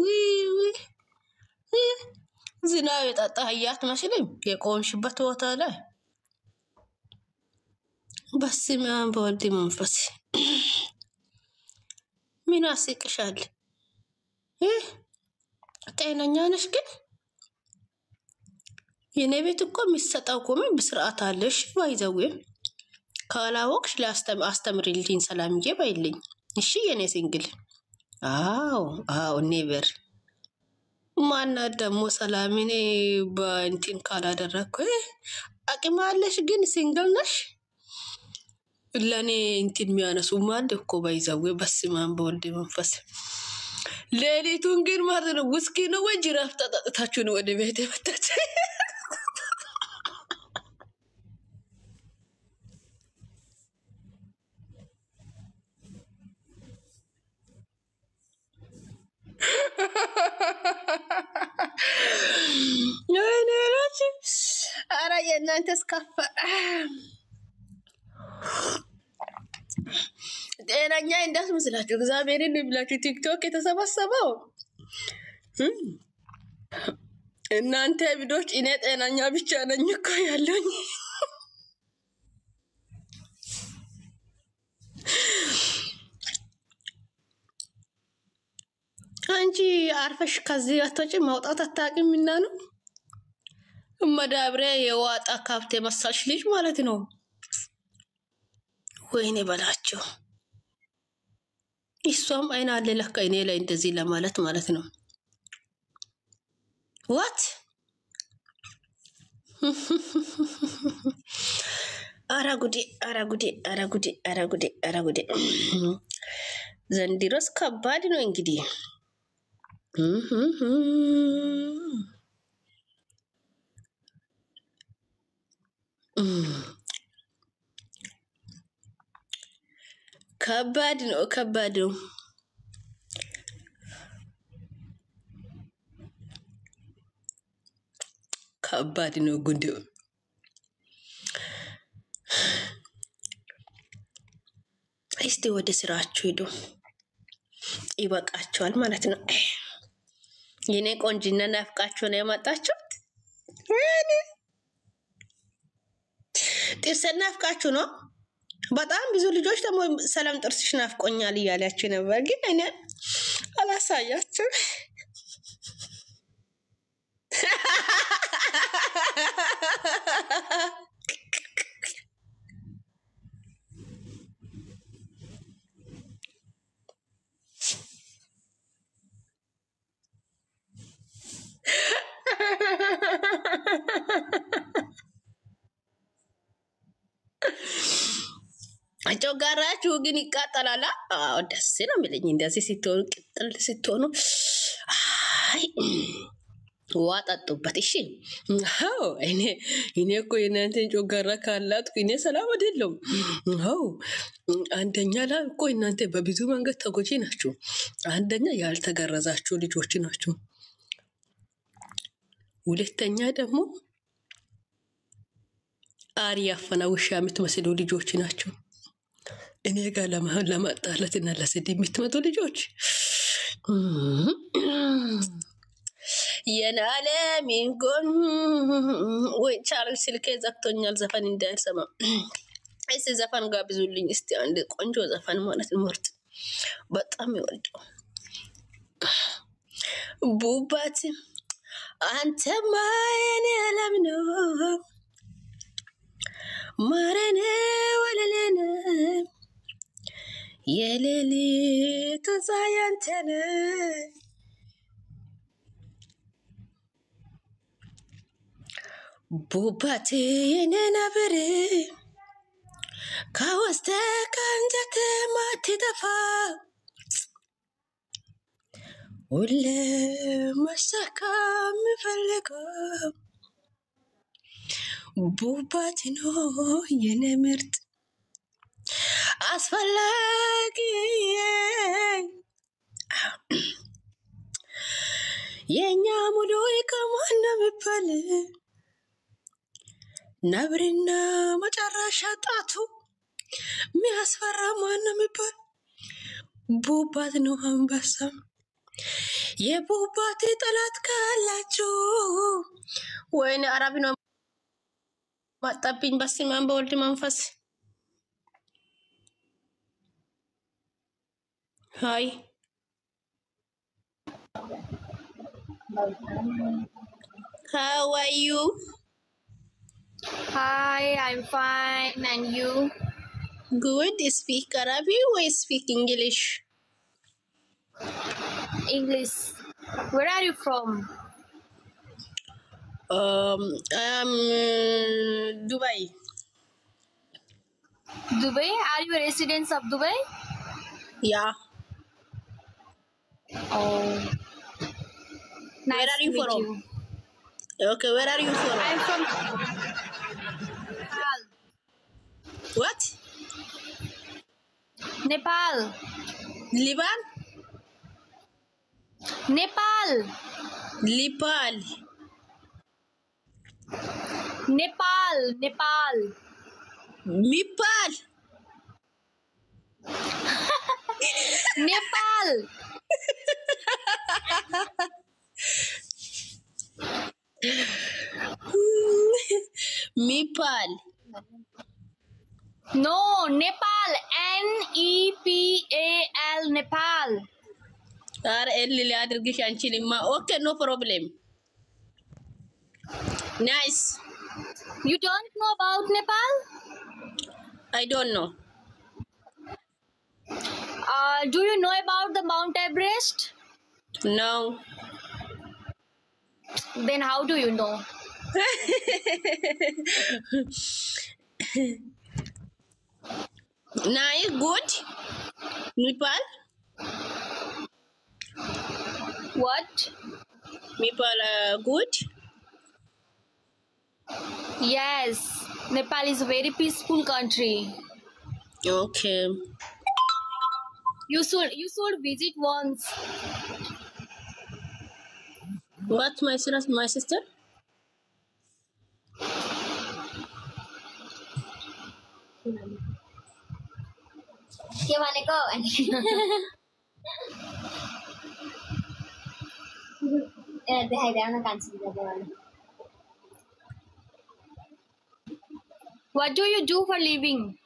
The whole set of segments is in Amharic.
ዊ ዝናብ የጣጣ ህያት መስልም የቆምሽበት ቦታ ላይ በስመ አብ በወልድ መንፈስ ምን አስቅሻል? ጤነኛ ነሽ ግን? የኔ ቤት እኮ የሚሰጣው ቆመ በስርዓት አለሽ ባይዘው ካላወቅሽ አስተምሪልኝ ሰላምዬ ባይልኝ እሺ የኔ ሲንግል አዎ ኔቨር ማና ደሞ ሰላምኔ በእንትን ካላደረኩ አቅም አለሽ ግን ሲንግል ነሽ ለኔ እንትን የሚያነሱ ማንድ እኮ ባይዘው በስማን በወልድ መንፈስ ሌሊቱን ግን ማለት ነው ውስኪ ነው ወይ ጅራፍ ተጣጣታችሁ ነው ወደ ቤት የመጣች አራ የእናንተስ ከፋ ጤነኛ እንዳትመስላችሁ እግዚአብሔርን ብላችሁ ቲክቶክ የተሰበሰበው እናንተ ቪዲዮች እኔ ጤነኛ ብቻ ነኝ እኮ ያለኝ አንቺ አርፈሽ ከዚህ አትወጪ ማውጣት አታውቂምና ነው መዳብሬ የዋጣ ካፕቴ መሳሽ ልጅ ማለት ነው ወይኔ በላቸው እሷም አይና አለ ለካ እኔ ላይ እንደዚህ ለማለት ማለት ነው what አራጉዴ ዘንድሮስ ከባድ ነው እንግዲህ ከባድ ነው ጉንዱ እስቲ ወደ ስራችሁ ሄዱ ይበቃችኋል ማለት ነው የኔ ቆንጂና ናፍቃችሁ ነው የመጣችሁት ወይኔ ጥርስ ናፍቃችሁ ነው በጣም ብዙ ልጆች ደግሞ ሰላም ጥርስሽ ናፍቆኛል ይያላችሁ ነበር ግን እኔ አላሳያችሁ ጆጋራችሁ ግን ይቃጠላል ደስ ነው የሚለኝ እንደዚህ ሲቶኑ ቅጥል ሲቶኑ አይ ዋጣጡበት እሺ እኔ እኮ የናንተን ጆጋራ ካላት እኔ ሰላም አይደለም አንደኛ ላይ እኮ እናንተ በብዙ መንገድ ተጎጂ ናችሁ አንደኛ ያልተገረዛችሁ ልጆች ናችሁ ሁለተኛ ደግሞ አሪያ ፈናውሻ የምትመስሉ ልጆች ናቸው እኔ ጋር ለማጣላትና ለስድብ የምትመጡ ልጆች የናለ ሚንጎን ወይ ቻርል ስልኬ ዘግቶኛል ዘፈን እንዳይሰማ እሺ ዘፈን ጋብዙልኝ እስቲ አንድ ቆንጆ ዘፈን ማለት ነው ምርጥ በጣም ይወደው ቡባት አንተ ማየኔ ለምኖ ማረነ ወለለነ የሌሊቱ ዛያንተነ ቡባት የነነብር ካወስተ ካንጀት ማትጠፋ ሁሌ መሳካም ፈልገው ቡባት ነው የኔ ምርጥ አስፈላጊ የኛ ሙሉ ከማን ምባል ነብርና መጨረሻ ጣቱ ሚያስፈራ ማን ምባል ቡባት ነው አንበሳ የቡባቴ ጠላት ካላችሁ ወይኔ አረብ ነው ማጣብኝ። በስመ አብ በወልድ መንፈስ ሃይ how are you? Hi, I'm fine. And you? Good. Speak Arabic or speak English? English. Where are you from? I'm Dubai. Dubai? Are you a resident of Dubai? Yeah. Oh. Nice Where are to you meet from? you. Okay, where are you from? I'm from Nepal. What? Nepal. Liban? Nepal. Nepal. Nepal. Nepal. Nepal. Nepal. Nepal. No, Nepal. Nepal. Nepal. Okay, no problem. Nice. You don't know about Nepal? I don't know. Do you know about the Mount Everest? No. Then how do you know? Nice, good. Nepal. What? Nepal, good. Yes, Nepal is a very peaceful country. Okay. You should visit once. What, my sister? Ke भनेको What do you do for living?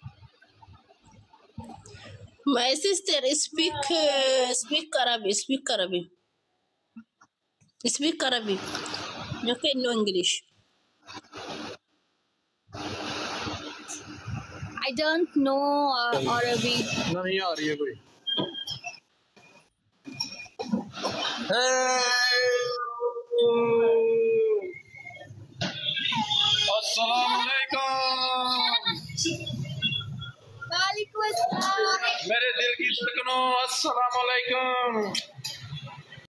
My sister speak Arabic. Speak Arabic. Speak Arabic. Okay, no English. I don't know Arabic. नहीं आ रही है कोई अस्सलामुअलैकुम Waalaikumsalam. मेरे दिल की धड़कनों अस्सलामुअलैकुम